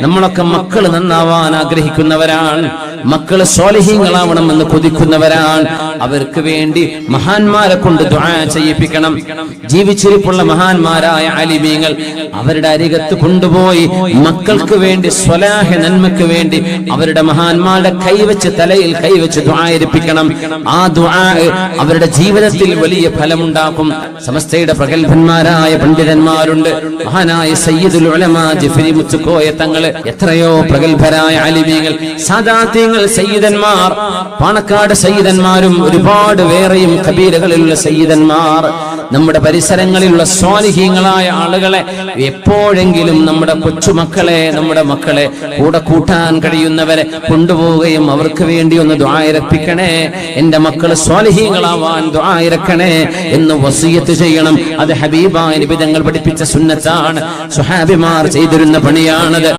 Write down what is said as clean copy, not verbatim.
നമ്മളൊക്കെ മക്കൾ നന്നാവാൻ ആഗ്രഹിക്കുന്നവരാണ്, മക്കള് സ്വാലിഹീങ്ങളാവണമെന്ന് കൊതിക്കുന്നവരാണ്. അവർക്ക് വേണ്ടി മഹാന്മാരെ കൊണ്ട് ദുആ ചെയ്യിപ്പിക്കണം. ജീവിച്ചിരിപ്പുള്ള മഹാന്മാരായ ആലിമീങ്ങൾ അവരുടെ അരികത്ത് കൊണ്ടുപോയി മക്കൾക്ക് വേണ്ടി സ്വലാഹ് നന്മയ്ക്ക് വേണ്ടി അവരുടെ മഹാന്മാരുടെ കൈവച്ച് തലയിൽ കൈവച്ച് ദുആ ഇരിപ്പിക്കണം. ആ ദുആ അവരുടെ ജീവിതത്തിൽ വലിയ ഫലമുണ്ടാക്കും. സമസ്തയുടെ പ്രഗത്ഭന്മാരായ പണ്ഡിതന്മാരുണ്ട്. മഹാനായ സയ്യിദുൽ ഉലമാ ജിഫ്രി മുത്തുക്കോയ തങ്ങൾ, എത്രയോ പ്രഗത്ഭരായ ആലിമീങ്ങൾ, സാദാത്യങ്ങൾ, സയ്യിദന്മാർ, പാണക്കാട് സയ്യിദന്മാരും ഒരുപാട് വേറെയും കബീലകളിലുള്ള സയ്യിദന്മാർ, നമ്മുടെ പരിസരങ്ങളിലുള്ള സ്വാലിഹീങ്ങളായ ആളുകളെ എപ്പോഴെങ്കിലും നമ്മുടെ കൊച്ചുമക്കളെ, നമ്മുടെ മക്കളെ കൂടെ കൂട്ടാൻ കഴിയുന്നവരെ കൊണ്ടുപോവുകയും അവർക്ക് വേണ്ടി ഒന്ന് ദുആ ഇരപ്പിക്കണേ, എന്റെ മക്കൾ സ്വാലിഹീങ്ങളാവാൻ ദുആ ഇരക്കണേ എന്ന് വസിയത്ത് ചെയ്യണം. അത് ഹബീബായ നബി തങ്ങൾ പഠിപ്പിച്ച സുന്നത്താണ്. സ്വഹാബിമാർ ചെയ്തിരുന്ന പണിയാണത്.